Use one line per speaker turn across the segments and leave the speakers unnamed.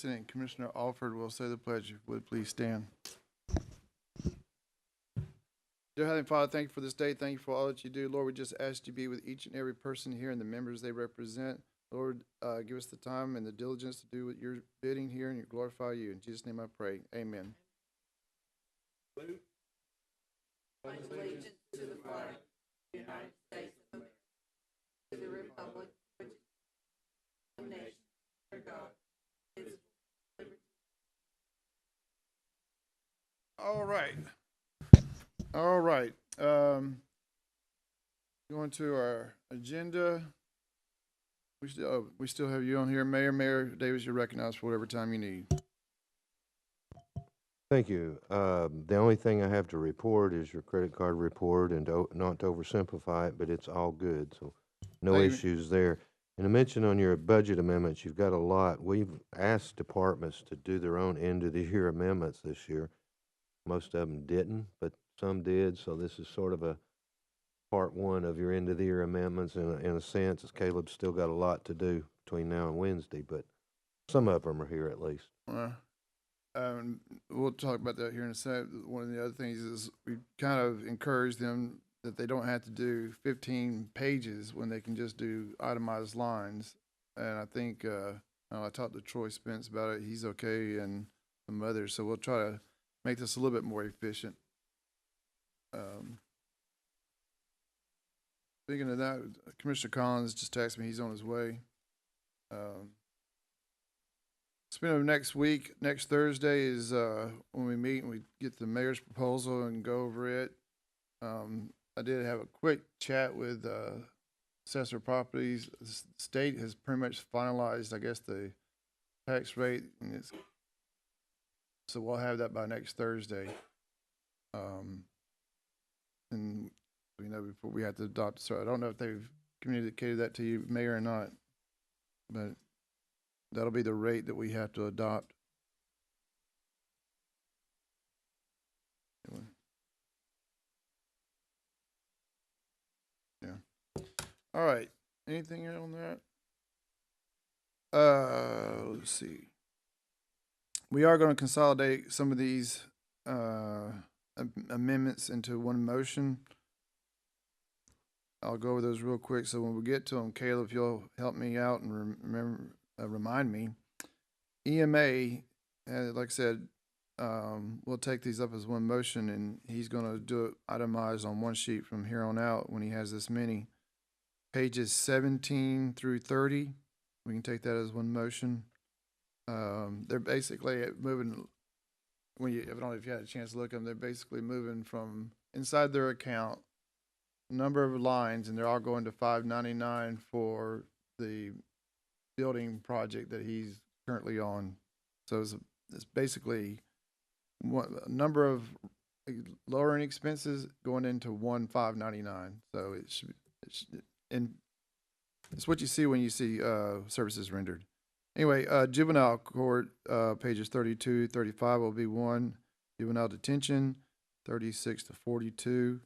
Mason and Commissioner Alford will say the pledge. If you would please stand. Dear Heavenly Father, thank you for this day. Thank you for all that you do. Lord, we just ask you to be with each and every person here and the members they represent. Lord, give us the time and the diligence to do what you're bidding here and glorify you. In Jesus' name I pray. Amen.
Pledge allegiance to the flag of the United States of America, to the republic which is one nation, under God, indivisible, with liberty.
All right. All right. Going to our agenda. We still have you on here, Mayor. Mayor Davis, you're recognized for whatever time you need.
Thank you. The only thing I have to report is your credit card report, and not to oversimplify it, but it's all good, so no
Thank you.
issues there. And I mentioned on your budget amendments, you've got a lot. We've asked departments to do their own end-of-the-year amendments this year. Most of them didn't, but some did, so this is sort of a part one of your end-of-the-year amendments in a sense, as Caleb's still got a lot to do between now and Wednesday, but some of them are here at least.
We'll talk about that here in a second. One of the other things is we kind of encourage them that they don't have to do 15 pages when they can just do itemized lines. And I think I talked to Troy Spence about it. He's okay, and some others. So we'll try to make this a little bit more efficient. Speaking of that, Commissioner Collins just texted me. He's on his way. Speaking of next week, next Thursday is when we meet and we get the mayor's proposal and go over it. I did have a quick chat with Assessor Properties. The state has pretty much finalized, I guess, the tax rate, and so we'll have that by next Thursday. And we know before we have to adopt. So I don't know if they've communicated that to you, Mayor, or not, but that'll be the rate that we have to adopt. Yeah. All right. Anything on that? Let's see. We are going to consolidate some of these amendments into one motion. I'll go over those real quick. So when we get to them, Caleb, if you'll help me out and remind me. EMA, like I said, we'll take these up as one motion, and he's going to do it itemized on one sheet from here on out when he has this many. Pages 17 through 30, we can take that as one motion. They're basically moving, I don't know if you had a chance to look at them, they're basically moving from inside their account, number of lines, and they're all going to $599 for the building project that he's currently on. So it's basically a number of lowering expenses going into one $599. So it's what you see when you see services rendered. Anyway, juvenile court, pages 32, 35 will be one. Juvenile detention, 36 to 42.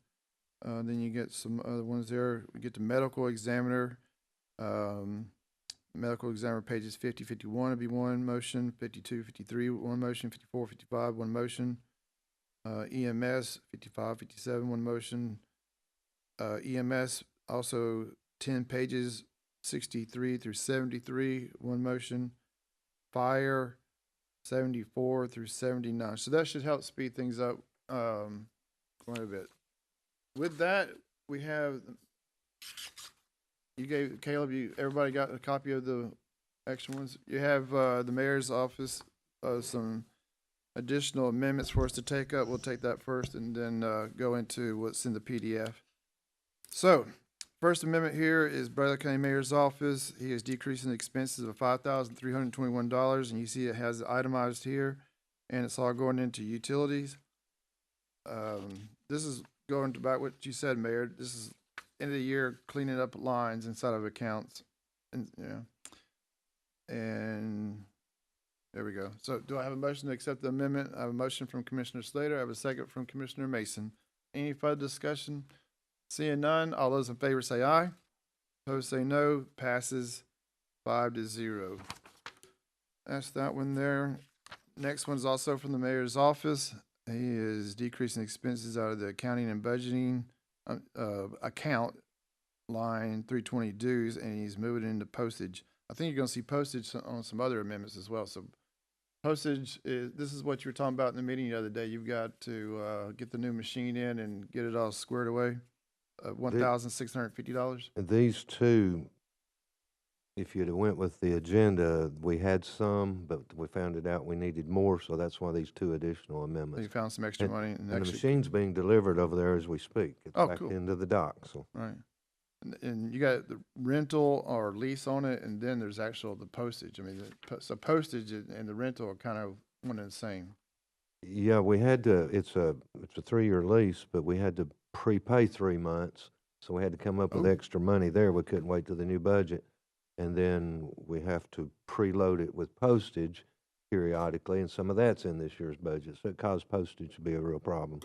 Then you get some other ones there. We get to medical examiner. Medical examiner pages 50, 51 will be one motion. 52, 53, one motion. 54, 55, one motion. EMS, 55, 57, one motion. EMS, also 10 pages, 63 through 73, one motion. Fire, 74 through 79. So that should help speed things up quite a bit. With that, we have, you gave, Caleb, everybody got a copy of the extra ones? You have the mayor's office, some additional amendments for us to take up. We'll take that first and then go into what's in the PDF. So, first amendment here is Brazos County Mayor's Office. He is decreasing the expenses of $5,321, and you see it has it itemized here, and it's all going into utilities. This is going to back what you said, Mayor. This is end of the year cleaning up lines inside of accounts, and and there we go. So, do I have a motion to accept the amendment? I have a motion from Commissioner Slater. I have a second from Commissioner Mason. Any further discussion? Seeing none, all those in favor say aye. Opposed say no. Passes 5-0. That's that one there. Next one's also from the mayor's office. He is decreasing expenses out of the accounting and budgeting account line 320 dues, and he's moving it into postage. I think you're gonna see postage on some other amendments as well. So postage is, this is what you were talking about in the meeting the other day. You've got to get the new machine in and get it all squared away. $1,650.
And these two, if you'd have went with the agenda, we had some, but we found it out we needed more, so that's why these two additional
So you
amendments.
found some extra money.
And the
actually-
machine's being delivered over there as we speak. It's
Oh,
back
cool.
into the dock, so.
Right. And you got the rental or lease on it, and then there's actual the postage. I mean, so postage and the rental are kind of one and the same.
Yeah, we had to, it's a 3-year lease, but we had to prepay 3 months, so we had to come up with
Oh.
extra money there. We couldn't wait till the new budget. And then we have to preload it with postage periodically, and some of that's in this year's budget, so it caused postage to be a real problem.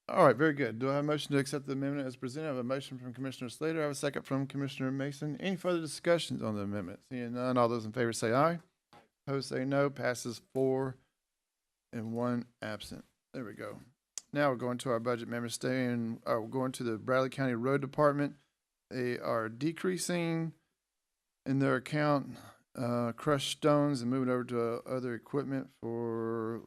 All right, very good. Do I have a motion to accept the amendment as presented? I have a motion from Commissioner Slater. I have a second from Commissioner Mason. Any further discussions on the amendment? Seeing none, all those in favor say aye. Opposed say no. Passes 4 and 1 absent. There we go. Now we're going to our budget amendment. We're going to the Bradley County Road Department. They are decreasing in their account crushed stones and moving over to other equipment for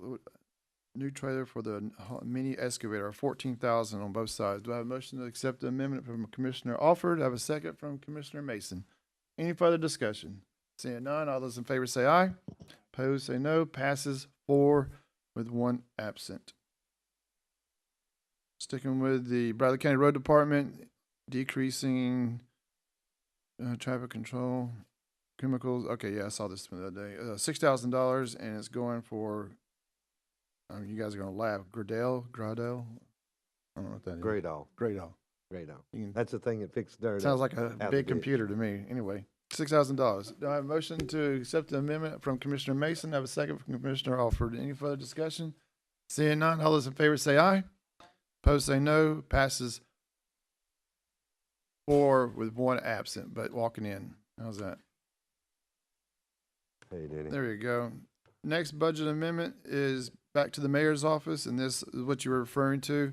new trailer for the mini excavator, 14,000 on both sides. Do I have a motion to accept the amendment from Commissioner Alford? I have a second from Commissioner Mason. Any further discussion? Seeing none, all those in favor say aye. Opposed say no. Passes 4 with 1 absent. Sticking with the Bradley County Road Department, decreasing traffic control, chemicals. Okay, yeah, I saw this the other day. $6,000, and it's going for, you guys are going to laugh, Gradell? I don't know what that is.
Gradall,
Gradall.
Gradall.
You can-
That's the thing that fixed dirt.
Sounds
up
like a
out the
big
ditch.
computer to me. Anyway, $6,000. Do I have a motion to accept the amendment from Commissioner Mason? I have a second from Commissioner Alford. Any further discussion? Seeing none, all those in favor say aye. Opposed say no. Passes 4 with 1 absent, but walking in. How's that?
Hey, Denny.
There you go. Next budget amendment is back to the mayor's office, and this is what you were referring to.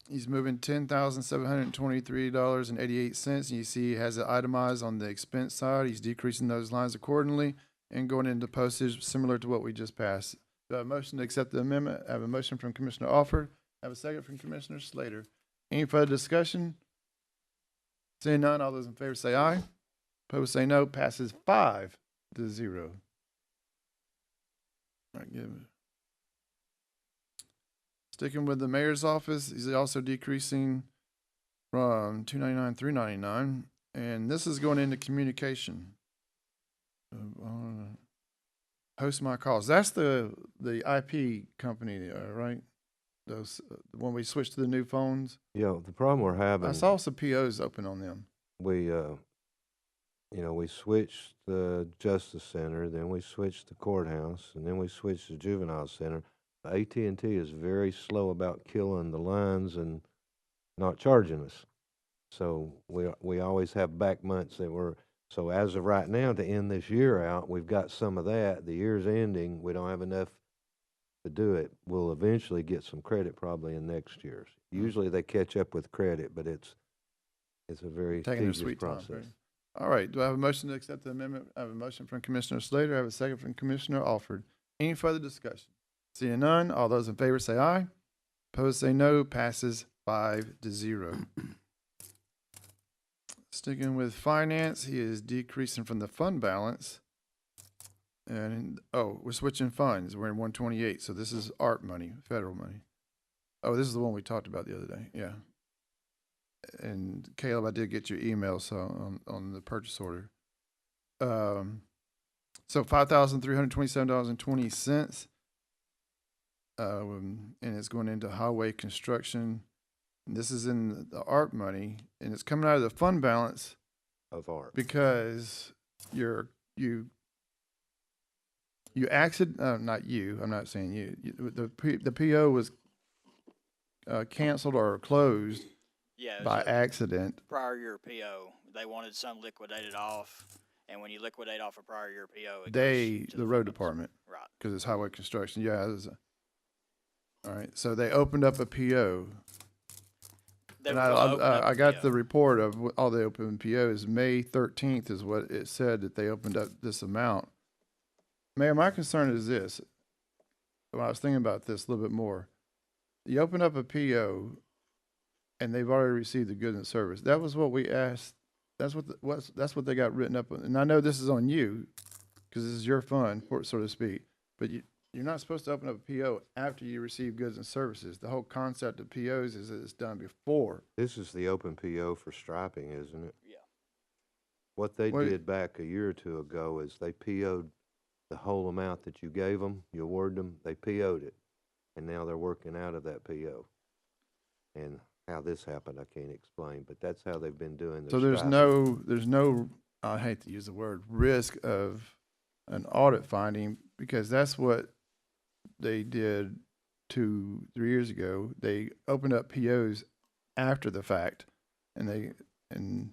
He's moving $10,723.88, and you see he has it itemized on the expense side. He's decreasing those lines accordingly and going into postage similar to what we just passed. Do I have a motion to accept the amendment? I have a motion from Commissioner Alford. I have a second from Commissioner Slater. Any further discussion? Seeing none, all those in favor say aye. Opposed say no. Passes 5-0. All right, give it. Sticking with the mayor's office, he's also decreasing from $299 $399, and this is going into communication. Host my calls. That's the IP company, right? Those when we switch to the new phones.
Yeah, the problem we're having.
I saw some POs open on them.
We, we switched the Justice Center, then we switched the courthouse, and then we switched the Juvenile Center. AT&T is very slow about killing the lines and not charging us. So we always have back months that we're, so as of right now, to end this year out, we've got some of that. The year's ending, we don't have enough to do it. We'll eventually get some credit probably in next year's. Usually they catch up with credit, but it's a very
Taking their
tedious
sweet time.
process.
Right? All right. Do I have a motion to accept the amendment? I have a motion from Commissioner Slater. I have a second from Commissioner Alford. Any further discussion? Seeing none, all those in favor say aye. Opposed say no. Passes 5-0. Sticking with finance, he is decreasing from the fund balance. And, we're switching funds. We're in 128, so this is ARP money, federal money. Oh, this is the one we talked about the other day, yeah. And Caleb, I did get your email, so on the purchase order. So $5,327.20. And it's going into highway construction. This is in the ARP money, and it's coming out of the fund balance
Of ARP.
because you accident, not you, I'm not saying you, the PO was canceled or closed
Yeah, it was
by
a
accident.
prior year PO. They wanted some liquidated off, And when you liquidate off a prior year PO, it
They,
goes to
the road
funds.
department,
Right.
because it's highway construction, yeah. All right, so they opened up a PO.
They
And
were gonna open up
I
a
got
PO.
the report of all the open POs. May 13th is what it said that they opened up this amount. Mayor, my concern is this. When I was thinking about this a little bit more, you open up a PO and they've already received the goods and service. That was what we asked. That's what they got written up on. And I know this is on you because this is your fund, so to speak. But you're not supposed to open up a PO after you receive goods and services. The whole concept of POs is that it's done before.
This is the open PO for striping, isn't it?
Yeah.
What they
What-
did back a year or two ago is they PO'd the whole amount that you gave them, you awarded them, they PO'd it. And now they're working out of that PO. And how this happened, I can't explain, but that's how they've been doing their
So there's
striping.
no, I hate to use the word, risk of an audit finding, because that's what they did 2-3 years ago. They opened up POs after the fact, and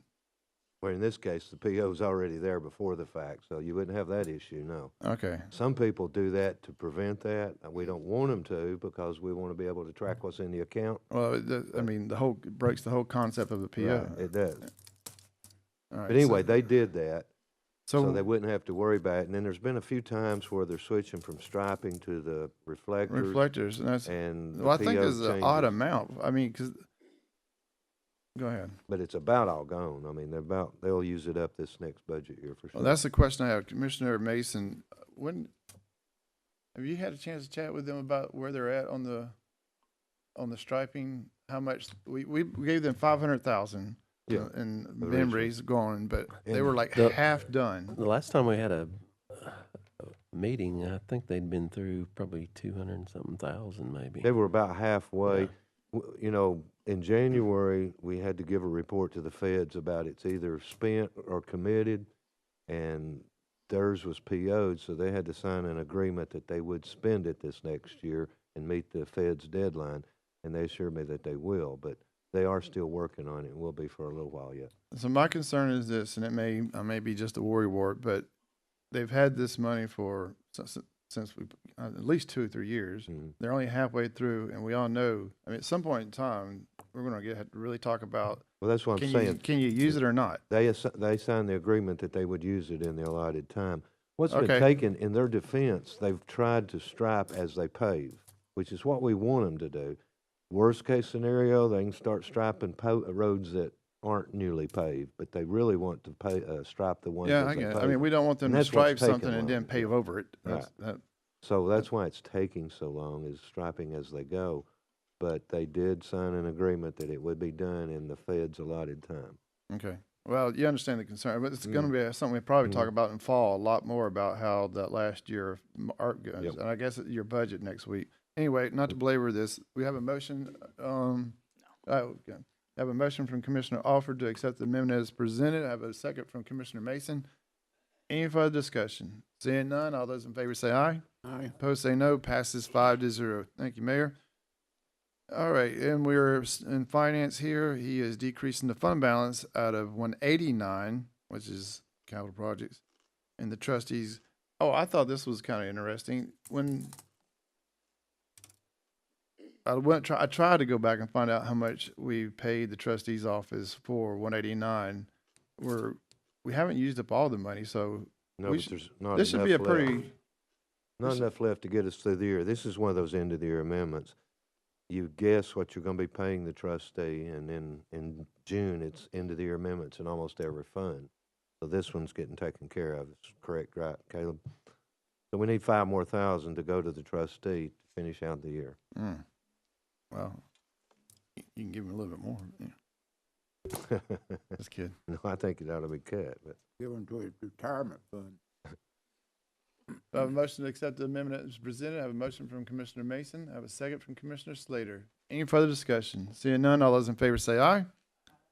Where in this case, the PO's already there before the fact, so you wouldn't have that issue, no.
okay.
Some people do that to prevent that, and we don't want them to because we want to be able to track what's in the account.
Well, I mean, it breaks the whole concept of a PO.
Right, it does.
All right,
But anyway, they did that, so
so
they wouldn't have to worry about it. And then there's been a few times where they're switching from striping to the reflectors,
reflectors, and that's,
and the
well, I think
PO
this is an odd
changes.
amount. I mean, because, go ahead.
But it's about all gone. I mean, they'll use it up this next budget year for sure.
Well, that's the question I have. Commissioner Mason, have you had a chance to chat with them about where they're at on the striping? How much, we gave them 500,000
Yeah,
and
originally.
memories gone, but they
And
were like
the-
half done.
The last time we had a meeting, I think they'd been through probably 200 and something thousand maybe.
They were about halfway.
Yeah.
You know, in January, we had to give a report to the feds about it's either spent or committed, and theirs was PO'd, so they had to sign an agreement that they would spend it this next year and meet the feds' deadline, and they assured me that they will, but they are still working on it and will be for a little while yet.
So my concern is this, and I may be just a worry wart, but they've had this money for since we at least 2 or 3 years.
Mhm.
They're only halfway through, and we all know. I mean, at some point in time, we're going to have to really talk about
Well, that's what I'm saying.
can you use it or not?
They signed the agreement that they would use it in the allotted time. What's been
Okay.
taken, in their defense, they've tried to stripe as they pave, which is what we want them to do. Worst case scenario, they can start striping roads that aren't newly paved, but they really want to stripe the ones
Yeah,
that
I
they
get it. I
pave.
mean, we don't want them
And
to
that's what's
stripe something
taking
and then
long.
pave over it.
Right.
That,
So that's why it's taking so long, is striping as they go. But they did sign an agreement that it would be done in the Fed's allotted time.
okay. Well, you understand the concern, but it's going
Mm.
to be something we probably talk
Mhm.
about in fall a lot more about how that last year of art goes.
Yep.
And I guess your budget next week. Anyway, not to belabor this, we have a motion. Okay. I have a motion from Commissioner Alford to accept the amendment as presented. I have a second from Commissioner Mason. Any further discussion? Seeing none, all those in favor say aye.
Aye.
Opposed say no. Passes 5-0. Thank you, Mayor. All right, and we're in finance here. He is decreasing the fund balance out of 189, which is capital projects, and the trustees. Oh, I thought this was kind of interesting. When I tried to go back and find out how much we paid the trustees office for 189. We haven't used up all the money, so
No,
We
but
should-
there's not
this should be a
enough left.
pretty.
Not
this-
enough left to get us through the year. This is one of those end of the year amendments. You guess what you're gonna be paying the trustee, and then in June, it's end of the year amendments in almost every fund. So this one's getting taken care of. It's correct, right, Caleb? So we need 5 more thousand to go to the trustee to finish out the year.
Well, you can give him a little bit more. Yeah, just kidding.
No, I think it ought to be cut, but
Give him to his retirement fund.
I have a motion to accept the amendment as presented. I have a motion from Commissioner Mason. I have a second from Commissioner Slater. Any further discussion? Seeing none, all those in favor say aye.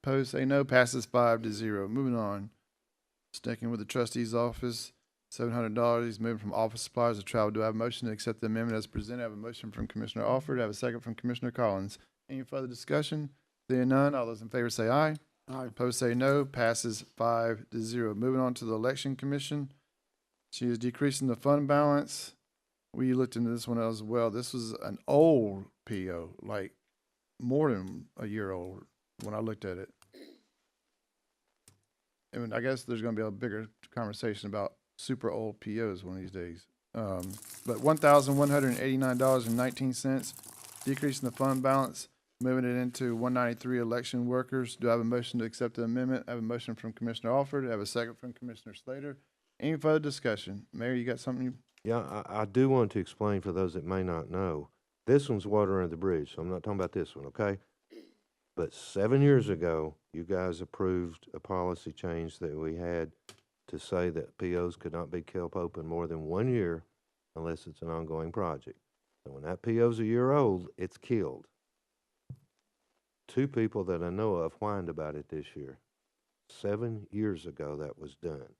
Opposed say no. Passes 5-0. Moving on. Sticking with the trustee's office, $700. He's moving from office supplies to travel. Do I have a motion to accept the amendment as presented? I have a motion from Commissioner Alford. I have a second from Commissioner Collins. Any further discussion? Seeing none, all those in favor say aye.
Aye.
Opposed say no. Passes 5-0. Moving on to the Election Commission. She is decreasing the fund balance. We looked into this one as well. This was an old PO, like more than a year old when I looked at it. And I guess there's going to be a bigger conversation about super old POs one of these days. But $1,189.19, decreasing the fund balance, moving it into 193 election workers. Do I have a motion to accept the amendment? I have a motion from Commissioner Alford. I have a second from Commissioner Slater. Any further discussion? Mayor, you got something?
Yeah, I do want to explain for those that may not know. This one's water under the bridge, so I'm not talking about this one, okay? But 7 years ago, you guys approved a policy change that we had to say that POs could not be kept open more than 1 year unless it's an ongoing project. So when that PO's a year old, it's killed. 2 people that I know of whined about it this year. 7 years ago, that was done.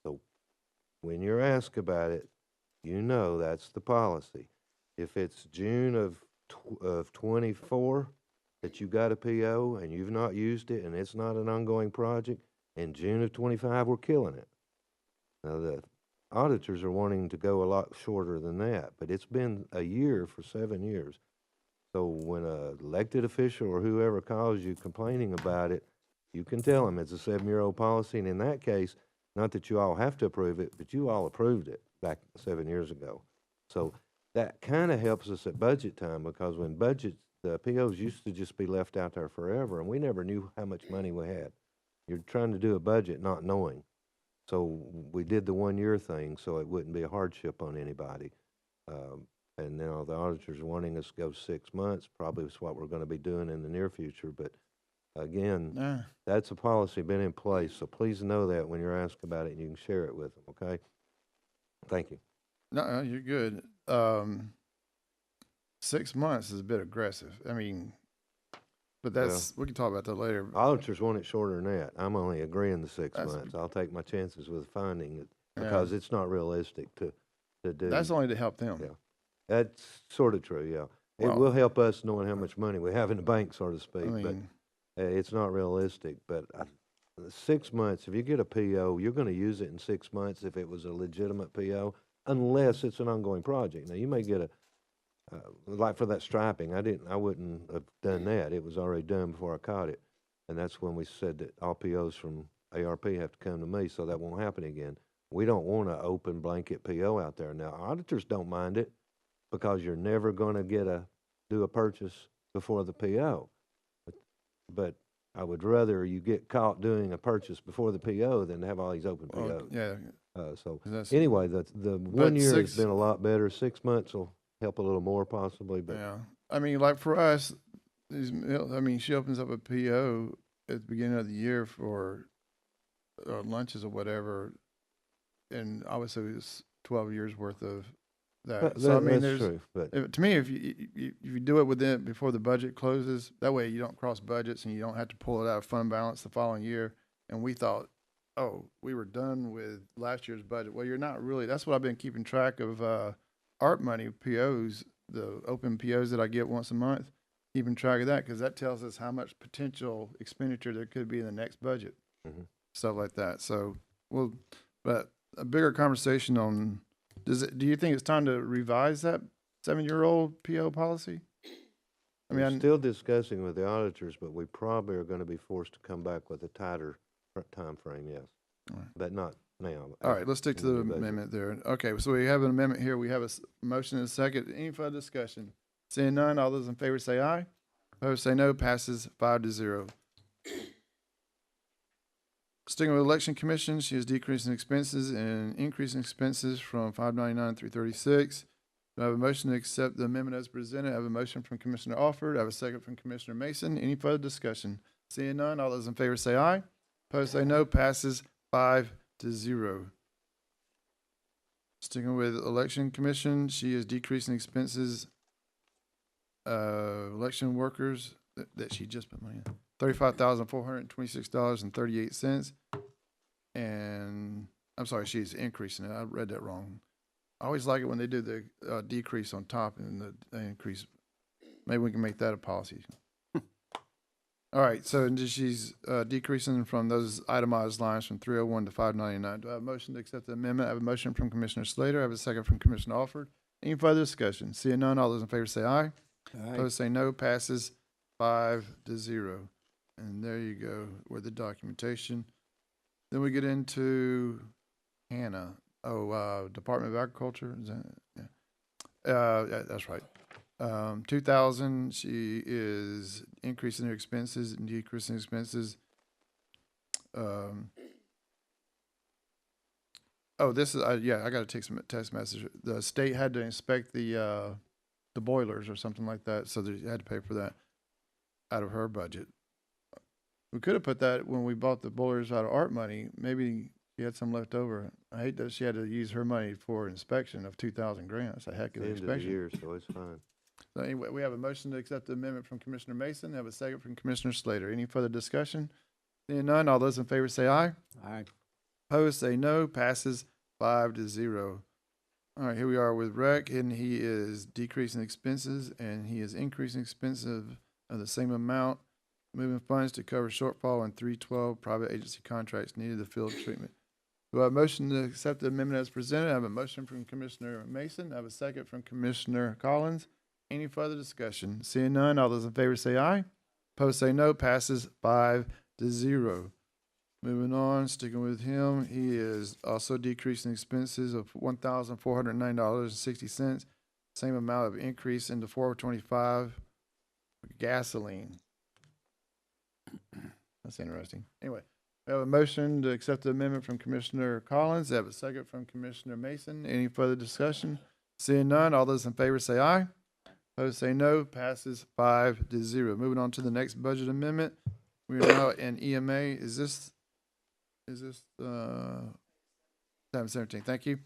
So when you're asked about it, you know that's the policy. If it's June of 24 that you got a PO and you've not used it and it's not an ongoing project, in June of 25 we're killing it. Now the auditors are wanting to go a lot shorter than that, but it's been a year for 7 years. So when a elected official or whoever calls you complaining about it, you can tell them it's a 7-year-old policy, and in that case, not that you all have to approve it, but you all approved it back 7 years ago. So that kind of helps us at budget time, because when budgets, the POs used to just be left out there forever, and we never knew how much money we had. You're trying to do a budget not knowing. So we did the 1 year thing so it wouldn't be a hardship on anybody. And now the auditors wanting us to go 6 months, probably is what we're going to be doing in the near future. But again, that's a policy been in place. So please know that when you're asked about it, and you can share it with them, okay? Thank you.
No, you're good. 6 months is a bit aggressive. I mean, but that's, we can talk about that later.
Auditors want it shorter than that. I'm only agreeing to 6
That's-
months. I'll take my chances with finding it because it's not realistic to do.
That's only to help them.
Yeah. That's sort of true, yeah. It
Well-
will help us knowing how much money we have in the bank, so to speak,
I
but
mean,
it's not realistic. But 6 months, if you get a PO, you're going to use it in 6 months if it was a legitimate PO, unless it's an ongoing project. Now, you may get a, like for that striping, I wouldn't have done that. It was already done before I caught it. And that's when we said that all POs from ARP have to come to me, so that won't happen again. We don't want an open blanket PO out there. Now, auditors don't mind it, because you're never going to do a purchase before the PO. But I would rather you get caught doing a purchase before the PO than have all these open POs.
yeah.
So
'Cause that's-
anyway, the 1 year has
6
been a lot better. 6 months will help a little more possibly, but
Yeah, I mean, like for us, she opens up a PO at the beginning of the year for lunches or whatever, and obviously it's 12 years worth of that. So I mean,
that's true. But
to me, if you do it before the budget closes, that way you don't cross budgets and you don't have to pull it out of fund balance the following year. And we thought, oh, we were done with last year's budget. Well, you're not really. That's what I've been keeping track of. ARP money POs, the open POs that I get once a month, keeping track of that, because that tells us how much potential expenditure there could be in the next budget, stuff like that. So, but a bigger conversation on, do you think it's time to revise that 7-year-old PO policy? I mean,
we're still discussing with the auditors, but we probably are going to be forced to come back with a tighter time frame, yes.
All right.
But not now.
All right, let's stick to
in
the
budget.
amendment there. Okay, so we have an amendment here. We have a motion and a second. Any further discussion? Seeing none, all those in favor say aye. Opposed say no. Passes 5-0. Sticking with Election Commission, she is decreasing expenses and increasing expenses from $599 to $336. Do I have a motion to accept the amendment as presented? I have a motion from Commissioner Alford. I have a second from Commissioner Mason. Any further discussion? Seeing none, all those in favor say aye. Opposed say no. Passes 5-0. Sticking with Election Commission, she is decreasing expenses, election workers that she just put money in, $35,426.38. And I'm sorry, she's increasing it. I read that wrong. I always like it when they do the decrease on top and the increase. Maybe we can make that a policy. All right, so she's decreasing from those itemized lines from 301 to 599. Do I have a motion to accept the amendment? I have a motion from Commissioner Slater. I have a second from Commissioner Alford. Any further discussion? Seeing none, all those in favor say aye. Opposed say no. Passes 5-0. And there you go with the documentation. Then we get into Hannah. Department of Agriculture. Is that? Yeah. Yeah, that's right. 2,000. She is increasing her expenses and decreasing expenses. This is I got to take some text message. The state had to inspect the boilers or something like that, so they had to pay for that out of her budget. We could have put that when we bought the boilers out of art money. Maybe she had some left over. I hate that she had to use her money for inspection of 2,000 grand. That's a heck of an
End of the
inspection.
year, so it's fine.
So anyway, we have a motion to accept the amendment from Commissioner Mason. I have a second from Commissioner Slater. Any further discussion? Seeing none, all those in favor say aye.
Aye.
Opposed say no. Passes 5-0. All right, here we are with Rec, and he is decreasing expenses, and he is increasing expenses of the same amount, moving funds to cover shortfall in 312 private agency contracts needed to field treatment. Do I have a motion to accept the amendment as presented? I have a motion from Commissioner Mason. I have a second from Commissioner Collins. Any further discussion? Seeing none, all those in favor say aye. Opposed say no. Passes 5-0. Moving on, sticking with him, he is also decreasing expenses of $1,409.60. Same amount of increase into 425 gasoline. That's interesting. Anyway, we have a motion to accept the amendment from Commissioner Collins. I have a second from Commissioner Mason. Any further discussion? Seeing none, all those in favor say aye. Opposed say no. Passes 5-0. Moving on to the next budget amendment. We are now in EMA. Is this 717? Thank you.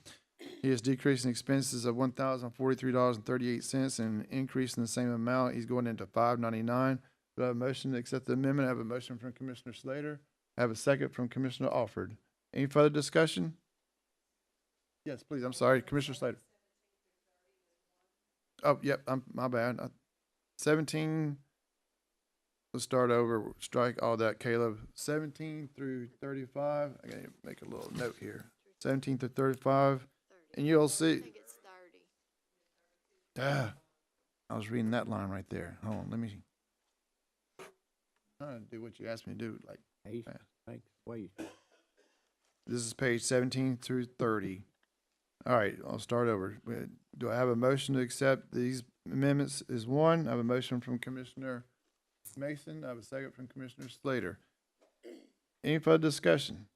He is decreasing expenses of $1,043.38 and increasing the same amount. He's going into $599. Do I have a motion to accept the amendment? I have a motion from Commissioner Slater. I have a second from Commissioner Alford. Any further discussion? Yes, please. I'm sorry, Commissioner Slater. Oh, yep. My bad. 17. Let's start over. Strike all that, Caleb. 17 through 35. I gotta make a little note here. 17 through 35. And you'll see.
I think it's 30.
I was reading that line right there. Hold on, let me try to do what you asked me to do. Like,
Hey, thanks. Wait.
this is page 17 through 30. All right, I'll start over. Do I have a motion to accept these amendments? Is one. I have a motion from Commissioner Mason. I have a second from Commissioner Slater. Any further discussion?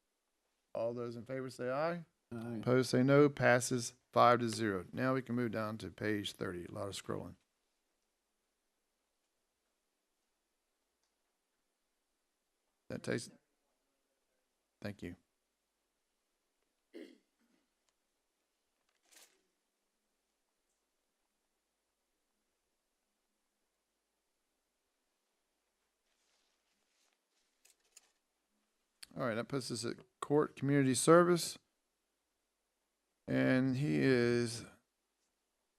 All those in favor say aye.
Aye.
Opposed say no. Passes 5-0. Now we can move down to page 30. A lot of scrolling. That takes. Thank you. All right, that puts us at court community service. And he is,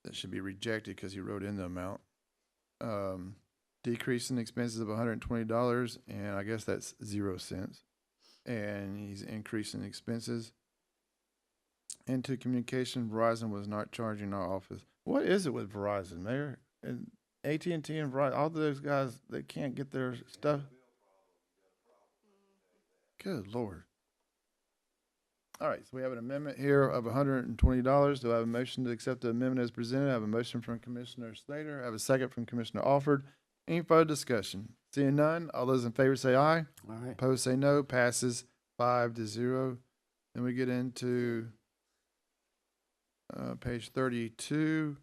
that should be rejected because he wrote in the amount. Decreasing expenses of $120, and I guess that's 0 cents. And he's increasing expenses. Into communication, Verizon was not charging our office. What is it with Verizon? They're and AT&T and Verizon, all those guys, they can't get their stuff. Good Lord. All right, so we have an amendment here of $120. Do I have a motion to accept the amendment as presented? I have a motion from Commissioner Slater. I have a second from Commissioner Alford. Any further discussion? Seeing none, all those in favor say aye.
Aye.
Opposed say no. Passes 5-0. Then we get into page 32.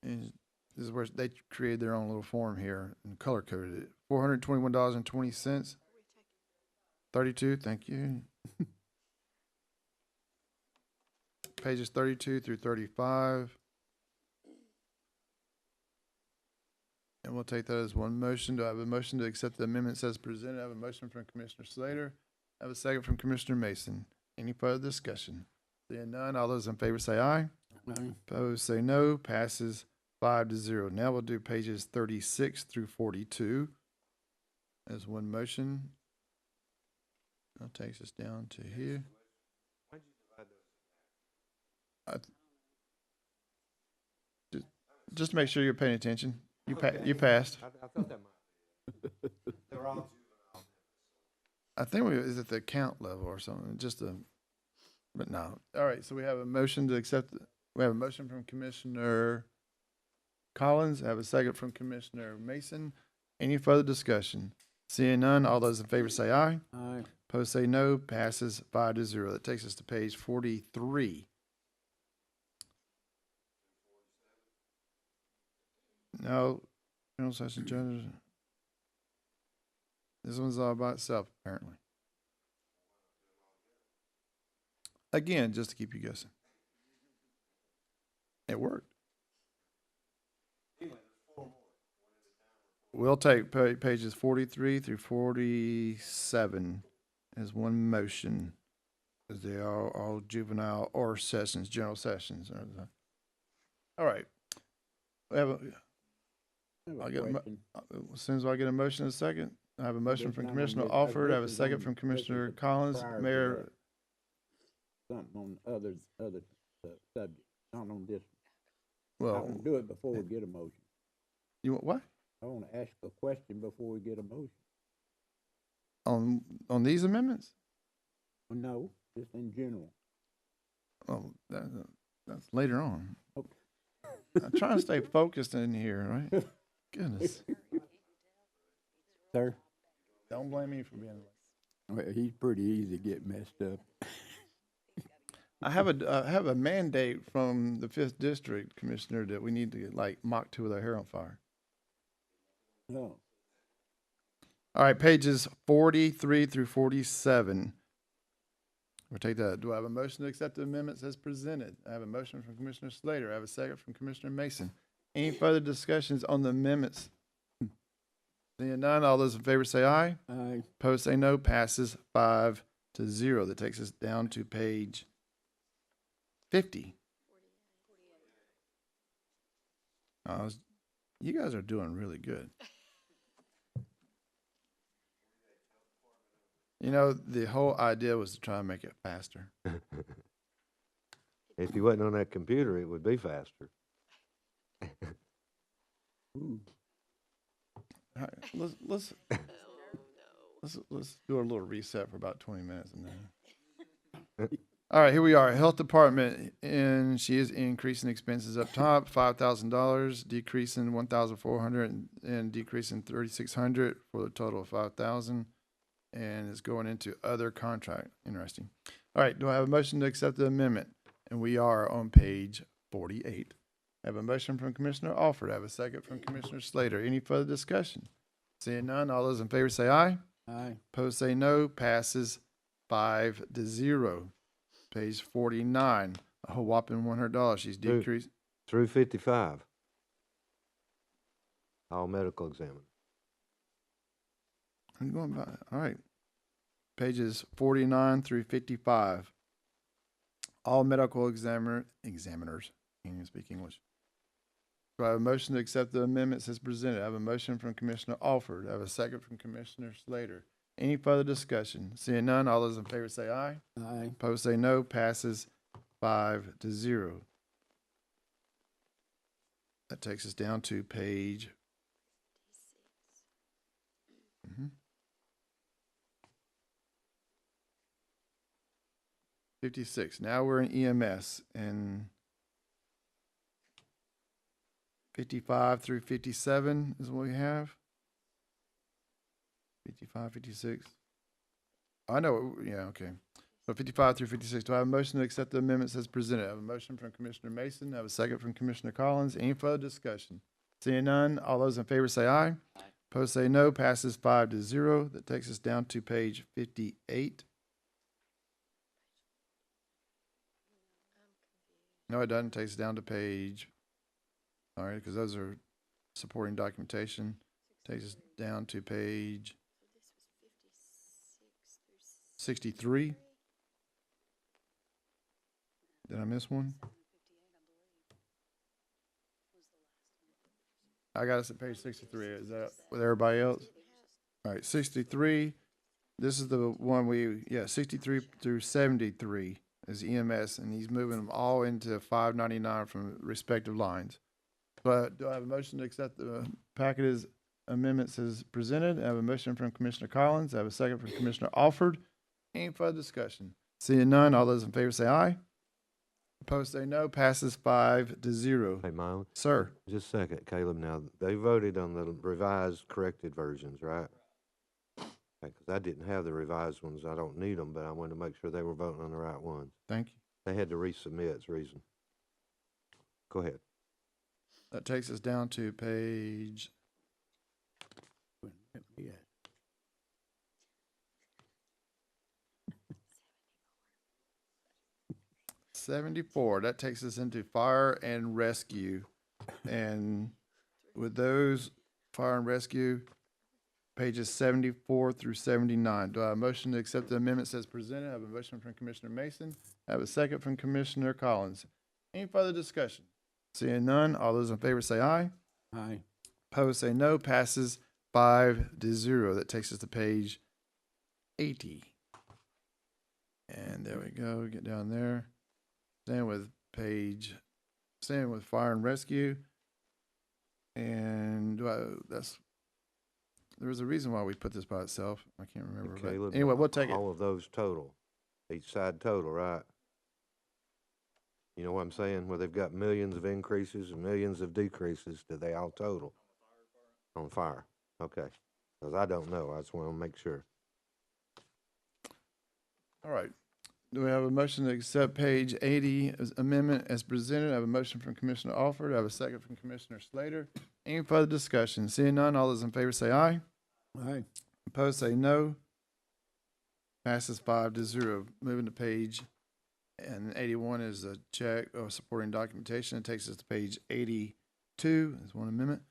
And this is where they created their own little form here and color coded it. $421.20. 32, thank you. Pages 32 through 35. And we'll take that as one motion. Do I have a motion to accept the amendments as presented? I have a motion from Commissioner Slater. I have a second from Commissioner Mason. Any further discussion? Seeing none, all those in favor say aye.
Aye.
Opposed say no. Passes 5-0. Now we'll do pages 36 through 42. as one motion. That takes us down to here. Just make sure you're paying attention. You passed.
I thought that might. They're all juvenile.
I think is at the account level or something, but no. All right, so we have a motion to accept, we have a motion from Commissioner Collins, I have a second from Commissioner Mason. Any further discussion? Seeing none, all those in favor say aye.
Aye.
Opposed say no, passes 5-0. That takes us to page 43. No, general session judges. This one's all by itself, apparently. Again, just to keep you guessing. It worked. We'll take pages 43 through 47 as one motion, because they are all juvenile or sessions, general sessions. All right. We have
I have a question.
as soon as I get a motion in a second, I have a motion
There's
from
none on
Commissioner
this-
Alford, I have a
this is
second
on-
from
this is
Commissioner
the
Collins,
prior to
Mayor.
Something on other subject, not on this. I
Well,
want to do it before we get a motion.
you want what?
I want to ask a question before we get a motion.
On these amendments?
Well, no, just in general.
Oh, that's later on.
Okay.
I'm trying to stay focused in here, right? Goodness.
Sir?
Don't blame me for being late.
Well, he's pretty easy to get messed up.
I have a mandate from the 5th District Commissioner that we need to like mock two with our hair on fire.
No.
All right, pages 43 through 47. We'll take that. Do I have a motion to accept the amendments as presented? I have a motion from Commissioner Slater. I have a second from Commissioner Mason. Any further discussions on the amendments? Seeing none, all those in favor say aye.
Aye.
Opposed say no. Passes 5-0. That takes us down to page 50. You guys are doing really good. You know, the whole idea was to try and make it faster.
If you wasn't on that computer, it would be faster.
Ooh.
All right, let's do a little reset for about 20 minutes and then. All right, here we are. Health Department, and she is increasing expenses up top, $5,000, decreasing $1,400, and decreasing $3,600 for a total of $5,000, and it's going into other contract. Interesting. All right, do I have a motion to accept the amendment? And we are on page 48. I have a motion from Commissioner Alford. I have a second from Commissioner Slater. Any further discussion? Seeing none, all those in favor say aye.
Aye.
Opposed say no. Passes 5-0. Page 49, a whole whopping $100. She's
Dude.
decreased.
Through 55. All medical examiners.
I'm going by. All right. Pages 49 through 55. All medical examiners. Can't even speak English. Do I have a motion to accept the amendments as presented? I have a motion from Commissioner Alford. I have a second from Commissioner Slater. Any further discussion? Seeing none, all those in favor say aye.
Aye.
Opposed say no. Passes 5-0. That takes us down to page 56. Now we're in EMS, and 55 through 57 is what we have. 55, 56. I know, yeah, okay. So 55 through 56. Do I have a motion to accept the amendments as presented? I have a motion from Commissioner Mason. I have a second from Commissioner Collins. Any further discussion? Seeing none, all those in favor say aye. Opposed say no. Passes 5-0. That takes us down to page 58. No, it doesn't. Takes us down to page. All right, because those are supporting documentation. Takes us down to page 63. Did I miss one? I got us at page 63. Is that with everybody else? All right, 63, this is the one 63 through 73 is EMS, and he's moving them all into 599 from respective lines. But do I have a motion to accept the packet as amendments as presented? I have a motion from Commissioner Collins. I have a second from Commissioner Alford. Any further discussion? Seeing none, all those in favor say aye. Opposed say no. Passes 5-0.
Hey, Mylon,
Sir,
just a second, Caleb. Now, they voted on the revised corrected versions, right? Because I didn't have the revised ones. I don't need them, but I wanted to make sure they were voting on the right ones.
thank you.
They had to resubmit, it's reason. Go ahead.
That takes us down to page
Yeah.
74. That takes us into fire and rescue. And with those, fire and rescue, pages 74 through 79. Do I have a motion to accept the amendments as presented? I have a motion from Commissioner Mason. I have a second from Commissioner Collins. Any further discussion? Seeing none, all those in favor say aye.
Aye.
Opposed say no. Passes 5-0. That takes us to page 80. And there we go. Get down there. Staying with fire and rescue. And there was a reason why we put this by itself. I can't remember. But
Caleb,
anyway, we'll take it.
all of those total, each side total, right? You know what I'm saying? Where they've got millions of increases and millions of decreases, do they all total? On fire, okay. Because I don't know, I just want to make sure.
All right. Do we have a motion to accept page 80 as amendment as presented? I have a motion from Commissioner Alford. I have a second from Commissioner Slater. Any further discussion? Seeing none, all those in favor say aye.
Aye.
Opposed say no. Passes 5-0. Moving to page, and 81 is a check or supporting documentation. It takes us to page 82. There's one amendment.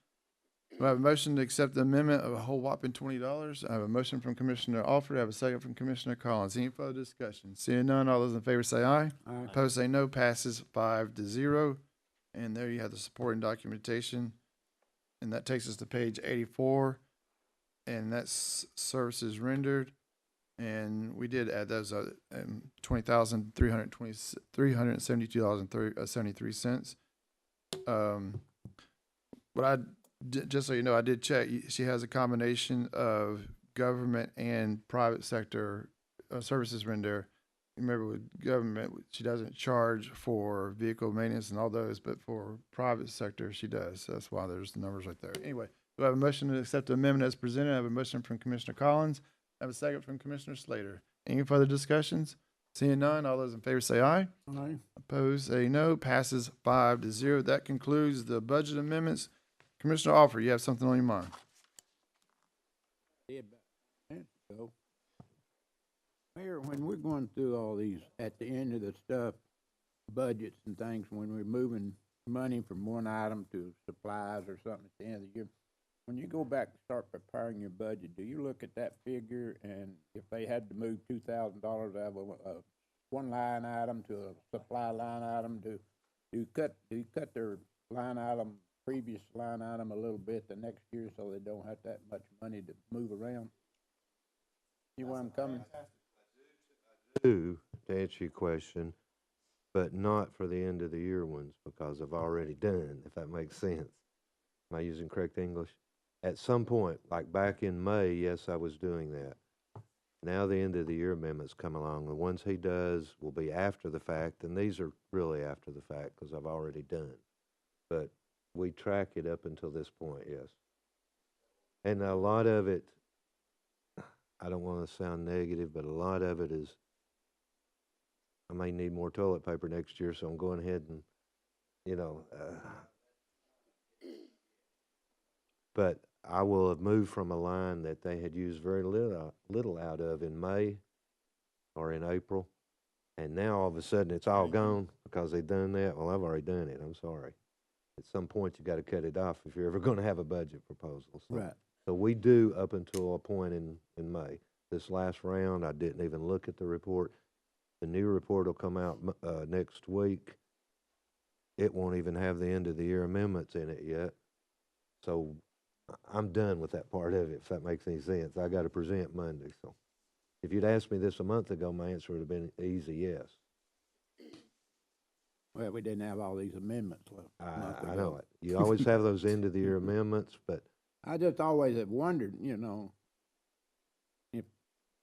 Do I have a motion to accept the amendment of a whole whopping $20? I have a motion from Commissioner Alford. I have a second from Commissioner Collins. Any further discussion? Seeing none, all those in favor say aye.
Aye.
Opposed say no. Passes 5-0. And there you have the supporting documentation. And that takes us to page 84. And that's services rendered. And we did add those $20,372.73. But just so you know, I did check. She has a combination of government and private sector services render. Remember, with government, she doesn't charge for vehicle maintenance and all those, but for private sector, she does. So that's why there's the numbers right there. Anyway, do I have a motion to accept the amendment as presented? I have a motion from Commissioner Collins. I have a second from Commissioner Slater. Any further discussions? Seeing none, all those in favor say aye.
Aye.
Opposed say no. Passes 5-0. That concludes the budget amendments. Commissioner Alford, you have something on your mind?
Yeah, about a minute ago. Mayor, when we're going through all these, at the end of the stuff, budgets and things, when we're moving money from one item to supplies or something at the end of the year, when you go back and start preparing your budget, do you look at that figure, and if they had to move $2,000 out of a one line item to a supply line item, do you cut their line item, previous line item a little bit the next year so they don't have that much money to move around? See where I'm coming?
To answer your question, but not for the end of the year ones because I've already done, if that makes sense. Am I using correct English? At some point, like back in May, yes, I was doing that. Now the end of the year amendments come along. The ones he does will be after the fact, and these are really after the fact because I've already done. But we track it up until this point, yes. And a lot of it, I don't want to sound negative, but a lot of it is, I may need more toilet paper next year, so I'm going ahead and, but I will have moved from a line that they had used very little out of in May or in April, and now all of a sudden it's all gone because they've done that. Well, I've already done it. I'm sorry. At some point, you got to cut it off if you're ever going to have a budget proposal. So,
Right.
So we do up until a point in May. This last round, I didn't even look at the report. The new report will come out next week. It won't even have the end of the year amendments in it yet. So I'm done with that part of it, if that makes any sense. I gotta present Monday, so. If you'd asked me this a month ago, my answer would have been easy yes.
Well, we didn't have all these amendments left. a month
I
ago.
know it. You always have those end of the year amendments, but
I just always have wondered, if,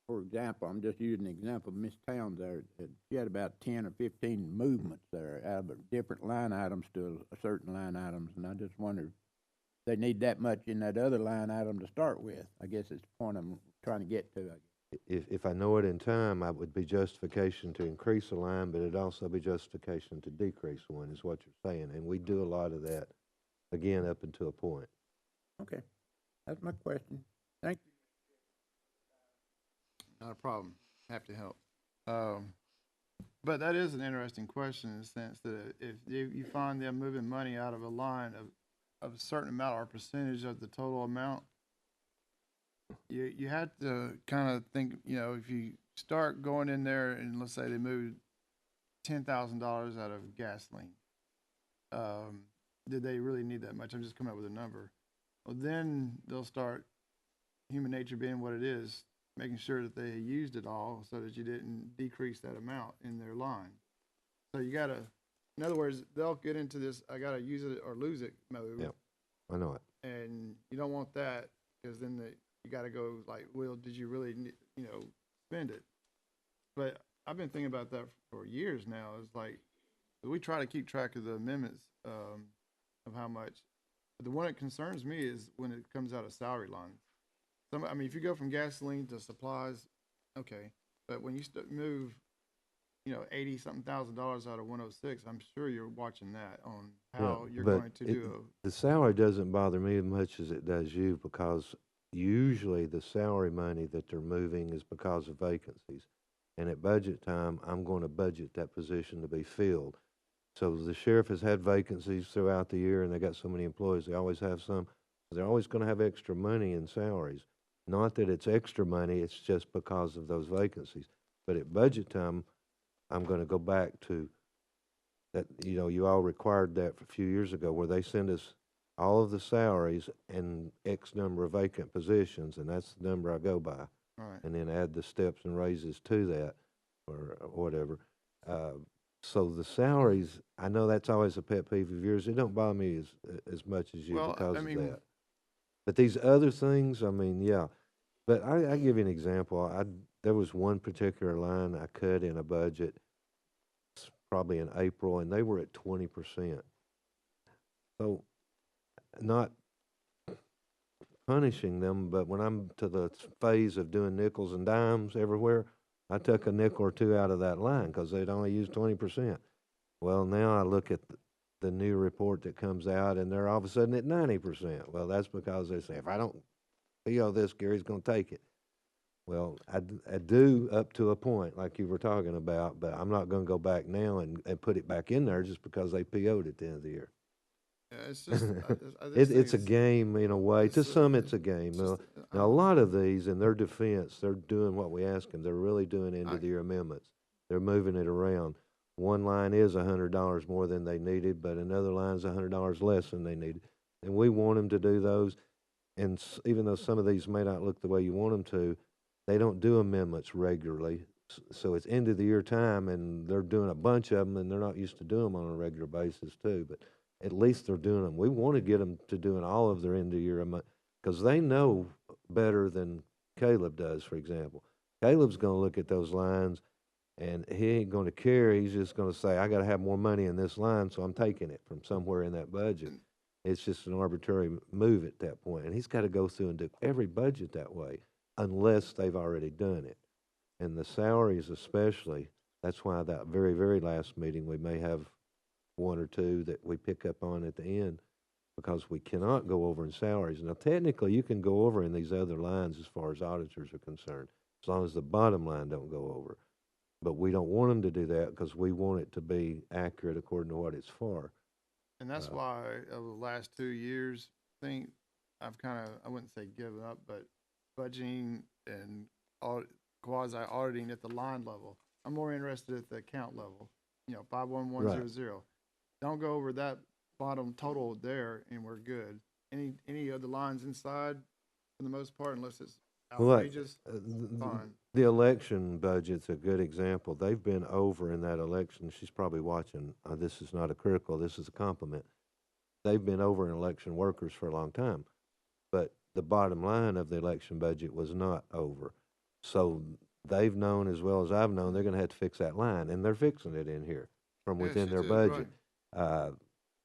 for example, I'm just using an example, Miss Towns there, she had about 10 or 15 movements there out of different line items to a certain line items, and I just wondered, they need that much in that other line item to start with. I guess it's the point I'm trying to get to.
if I know it in time, I would be justification to increase a line, but it'd also be justification to decrease one, is what you're saying. And we do a lot of that, again, up until a point.
Okay, that's my question. Thank you.
Not a problem. Happy to help. But that is an interesting question in the sense that if you find them moving money out of a line of a certain amount or percentage of the total amount, you have to kind of think, if you start going in there and let's say they moved $10,000 out of gasoline, did they really need that much? I'm just coming up with a number. Well, then they'll start, human nature being what it is, making sure that they used it all so that you didn't decrease that amount in their line. So you gotta, in other words, they'll get into this, I gotta use it or lose it mode.
Yep, I know it.
And you don't want that, because then you gotta go like, well, did you really, spend it? But I've been thinking about that for years now. It's like, we try to keep track of the amendments, of how much. But the one that concerns me is when it comes out of salary lines. If you go from gasoline to supplies, okay. But when you move, $80-something thousand out of 106, I'm sure you're watching that on how you're
but
going to do
the salary doesn't bother me as much as it does you, because usually the salary money that they're moving is because of vacancies. And at budget time, I'm going to budget that position to be filled. So the sheriff has had vacancies throughout the year, and they got so many employees, they always have some. They're always going to have extra money in salaries. Not that it's extra money, it's just because of those vacancies. But at budget time, I'm going to go back to that, you all required that a few years ago, where they send us all of the salaries and X number of vacant positions, and that's the number I go by.
Right.
And then add the steps and raises to that, or whatever. So the salaries, I know that's always a pet peeve of yours. It don't bother me as much as you because of that. But these other things, yeah. But I give you an example. There was one particular line I cut in a budget, probably in April, and they were at 20%. So, not punishing them, but when I'm to the phase of doing nickels and dimes everywhere, I took a nickel or two out of that line because they'd only used 20%. Well, now I look at the new report that comes out, and they're all of a sudden at 90%. Well, that's because they say, if I don't PO this, Gary's going to take it. Well, I do up to a point, like you were talking about, but I'm not going to go back now and put it back in there just because they PO'd at the end of the year.
Yeah, it's just,
It's a game in a way. To some, it's a game. Now, a lot of these, in their defense, they're doing what we ask them. They're really doing end of the year amendments. They're moving it around. One line is $100 more than they needed, but another line is $100 less than they needed. And we want them to do those. And even though some of these may not look the way you want them to, they don't do amendments regularly. So it's end of the year time, and they're doing a bunch of them, and they're not used to doing them on a regular basis too. But at least they're doing them. We want to get them to doing all of their end of year, because they know better than Caleb does, for example. Caleb's going to look at those lines, and he ain't going to care. He's just going to say, I got to have more money in this line, so I'm taking it from somewhere in that budget. It's just an arbitrary move at that point. And he's got to go through and do every budget that way, unless they've already done it. And the salaries especially, that's why that very, very last meeting, we may have one or two that we pick up on at the end, because we cannot go over in salaries. Now, technically, you can go over in these other lines as far as auditors are concerned, as long as the bottom line don't go over. But we don't want them to do that because we want it to be accurate according to what it's for.
And that's why over the last 2 years, I think I've I wouldn't say given up, but budgeting and quasi-auditing at the line level. I'm more interested at the account level, 51100. Don't go over that bottom total there and we're good. any of the lines inside for the most part, unless it's
Well,
outrageous, fine.
the election budget's a good example. They've been over in that election. She's probably watching. This is not a critical, this is a compliment. They've been over in election workers for a long time. But the bottom line of the election budget was not over. So they've known as well as I've known, they're gonna have to fix that line, and they're fixing it in here from
Yeah,
within
she
their
did,
budget.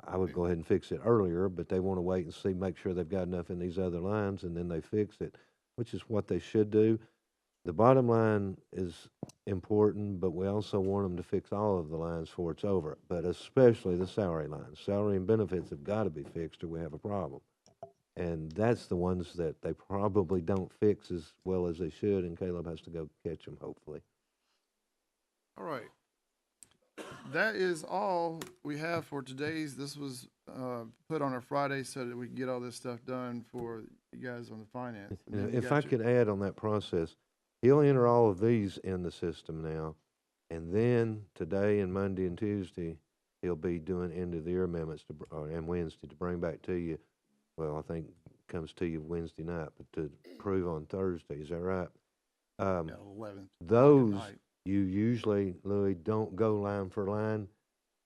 I would go ahead and fix it earlier, but they wanna wait and see, make sure they've got enough in these other lines, and then they fix it, which is what they should do. The bottom line is important, but we also want them to fix all of the lines before it's over, but especially the salary lines. Salary and benefits have gotta be fixed or we have a problem. And that's the ones that they probably don't fix as well as they should, and Caleb has to go catch them, hopefully.
All right. That is all we have for today's. This was put on a Friday so that we can get all this stuff done for you guys on the finance. And then you
If
got
I
your-
could add on that process, he'll enter all of these in the system now, and then today and Monday and Tuesday, he'll be doing end of the year amendments and Wednesday to bring back to you. Well, I think comes to you Wednesday night, but to approve on Thursday, is that right?
Yeah, 11th.
Those,
night.
you usually, Louis, don't go line for line.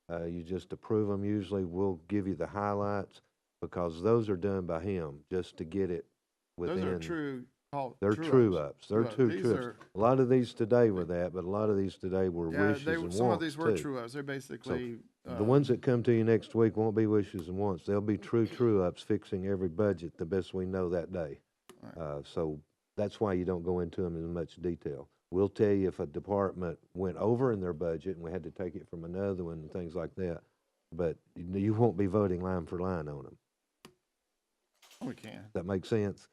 You just approve them. Usually we'll give you the highlights because those are done by him just to get it within.
Those are true.
They're true ups. They're
True-ups.
true
These
ups.
are-
A lot of these today were that, but a lot of these today were
Yeah,
wishes and wants
some of these were
too.
true ups. They're basically.
The ones that come to you next week won't be wishes and wants. They'll be true ups, fixing every budget the best we know that day.
Right.
So that's why you don't go into them in much detail. We'll tell you if a department went over in their budget and we had to take it from another one and things like that. But you won't be voting line for line on them.
We can.
Does that make sense?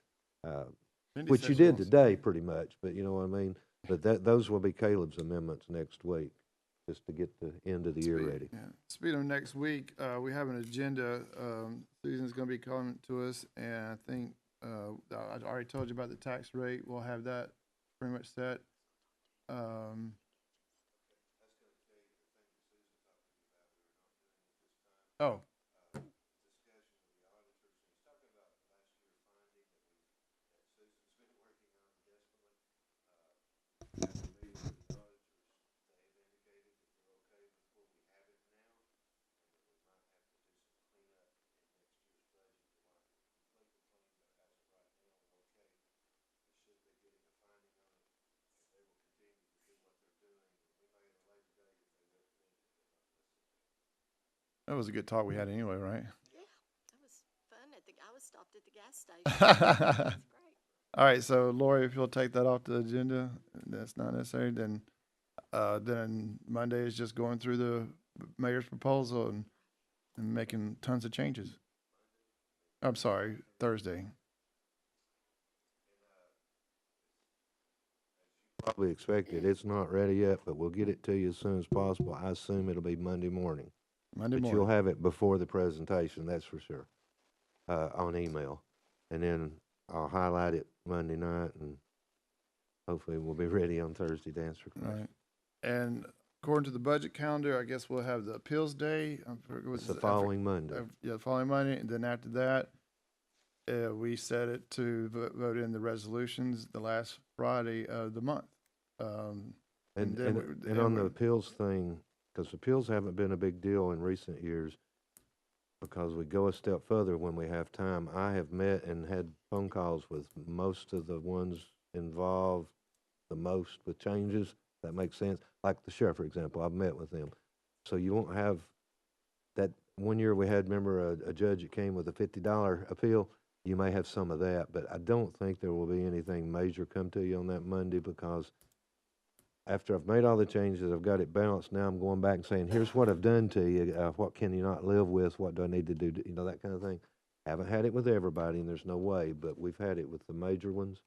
Cindy
Which
said
you
she
did
wants to-
today, pretty much, but you know what I mean? But those will be Caleb's amendments next week, just to get the end of the year ready.
Yeah. Speaking of next week, we have an agenda. Susan's gonna be coming to us, and I think, I already told you about the tax rate. We'll have that pretty much set. Oh. That was a good talk we had anyway, right?
Yeah, that was fun I was stopped at the gas station. That's great.
All right, so Lori, if you'll take that off the agenda, that's not necessary, then Monday is just going through the mayor's proposal and making tons of changes. I'm sorry, Thursday.
Probably expected. It's not ready yet, but we'll get it to you as soon as possible. I assume it'll be Monday morning.
Monday
But you'll
morning.
have it before the presentation, that's for sure, on email. And then I'll highlight it Monday night, and hopefully we'll be ready on Thursday to answer questions.
Right. And according to the budget calendar, I guess we'll have the appeals day.
It's the following Monday.
Yeah, the following Monday, and then after that, we set it to vote in the resolutions the last Friday of the month.
And
then
and on the appeals thing, because appeals haven't been a big deal in recent years, because we go a step further when we have time. I have met and had phone calls with most of the ones involved the most with changes. That makes sense. Like the sheriff, for example, I've met with them. So you won't have that. One year we had, remember, a judge that came with a $50 appeal. You may have some of that, but I don't think there will be anything major come to you on that Monday, because after I've made all the changes, I've got it balanced. Now I'm going back and saying, here's what I've done to you. What can you not live with? What do I need to do? You know, that kind of thing. Haven't had it with everybody, and there's no way, but we've had it with the major ones.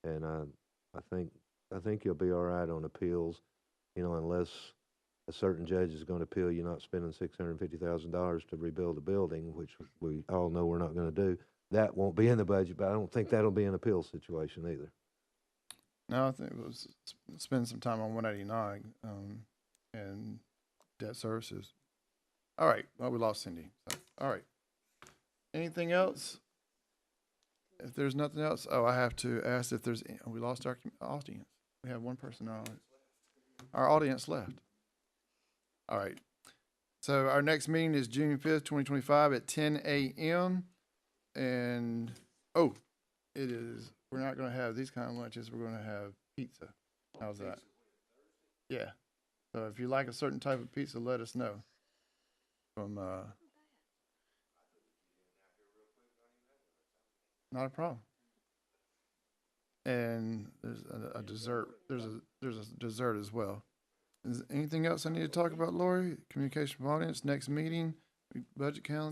And I think you'll be all right on appeals, you know, unless a certain judge is going to appeal you not spending $650,000 to rebuild a building, which we all know we're not going to do. That won't be in the budget, but I don't think that'll be an appeal situation either.
No, I think it was spend some time on 189 and debt services. All right. Well, we lost Cindy. So, all right. Anything else? if there's nothing else, I have to ask if there's, we lost our audience. We have one person on. Our audience left. All right. So our next meeting is June 5th, 2025 at 10 a.m. And, we're not going to have these kind of lunches. We're going to have pizza. How's that? Yeah. So if you like a certain type of pizza, let us know. Not a problem. And there's a dessert. There's a dessert as well. Is anything else I need to talk about, Lori? Communication from audience, next meeting, budget calendar?